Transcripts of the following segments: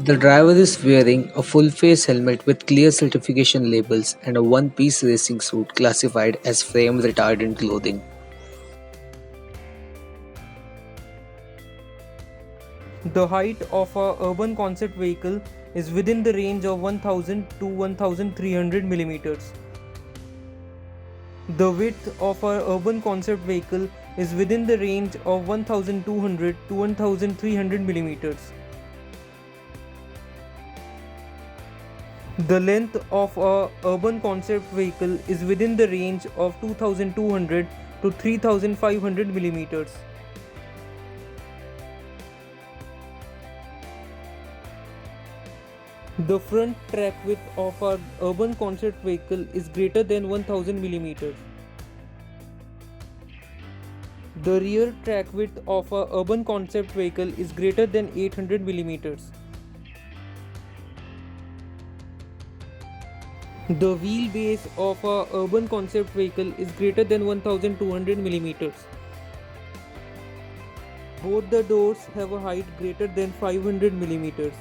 The driver is wearing a full face helmet with clear certification labels and a one piece racing suit classified as flame retardant clothing. The height of a urban concept vehicle is within the range of 1000 to 1300 millimeters. The width of a urban concept vehicle is within the range of 1200 to 1300 millimeters. The length of a urban concept vehicle is within the range of 2200 to 3500 millimeters. The front track width of our urban concept vehicle is greater than 1000 mm. The rear track width of a urban concept vehicle is greater than 800 mm. The wheelbase of a urban concept vehicle is greater than 1200 mm. Both the doors have a height greater than 500 mm.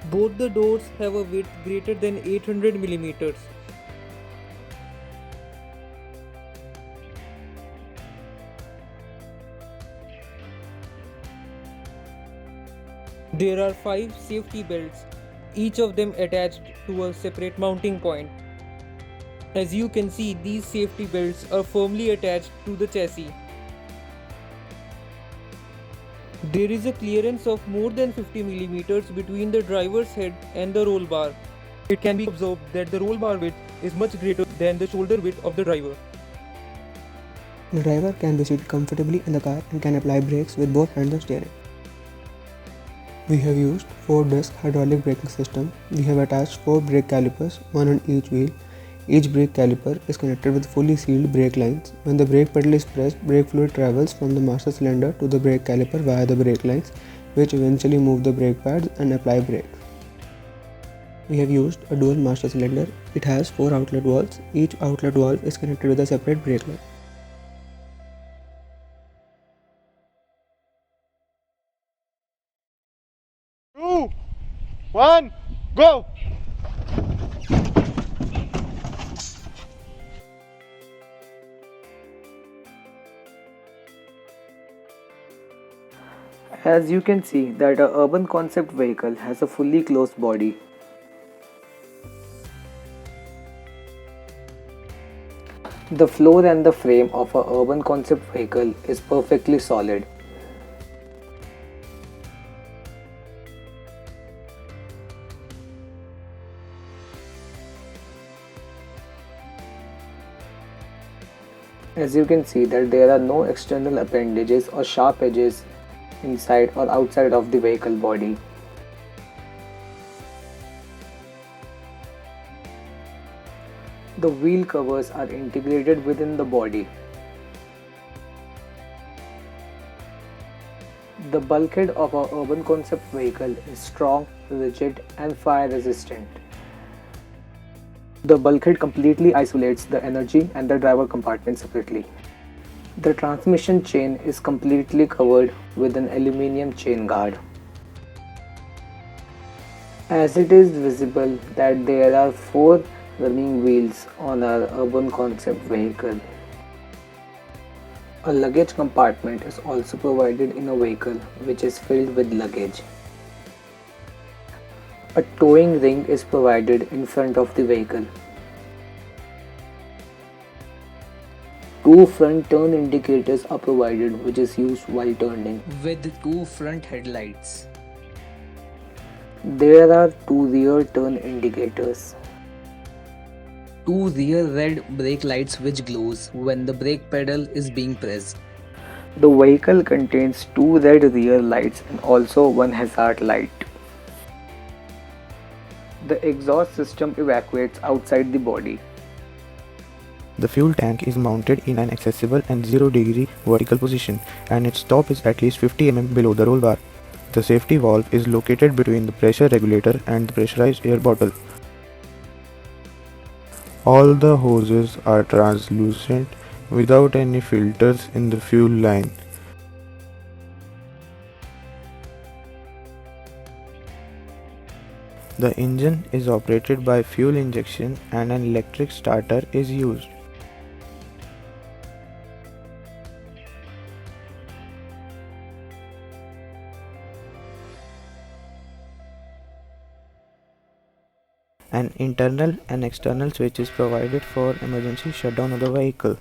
Both the doors have a width greater than 800 millimeters. There are 5 safety belts, each of them attached to a separate mounting point. As you can see, these safety belts are firmly attached to the chassis. There is a clearance of more than 50 mm between the driver's head and the roll bar. It can be observed that the roll bar width is much greater than the shoulder width of the driver. The driver can be seated comfortably in the car and can apply brakes with both hands of steering. We have used 4-disc hydraulic braking system. We have attached 4 brake calipers, one on each wheel. Each brake caliper is connected with fully sealed brake lines. When the brake pedal is pressed, brake fluid travels from the master cylinder to the brake caliper via the brake lines, which eventually move the brake pads and apply brakes. We have used a dual master cylinder. It has 4 outlet valves. Each outlet valve is connected with a separate brake line. Two, one, go! As you can see that a urban concept vehicle has a fully closed body. The floor and the frame of a urban concept vehicle is perfectly solid. As you can see that there are no external appendages or sharp edges inside or outside of the vehicle body. The wheel covers are integrated within the body. The bulkhead of our urban concept vehicle is strong, rigid and fire resistant. The bulkhead completely isolates the energy and the driver compartment separately. The transmission chain is completely covered with an aluminium chain guard. As it is visible that there are 4 running wheels on our urban concept vehicle. A luggage compartment is also provided in a vehicle which is filled with luggage. A towing ring is provided in front of the vehicle. 2 front turn indicators are provided which is used while turning with 2 front headlights. There are 2 rear turn indicators. 2 rear red brake lights which glows when the brake pedal is being pressed. The vehicle contains 2 red rear lights and also 1 hazard light. The exhaust system evacuates outside the body. The fuel tank is mounted in an accessible and 0-degree vertical position, and its top is at least 50 mm below the roll bar. The safety valve is located between the pressure regulator and the pressurized air bottle. All the hoses are translucent without any filters in the fuel line. The engine is operated by fuel injection and an electric starter is used. An internal and external switch is provided for emergency shutdown of the vehicle.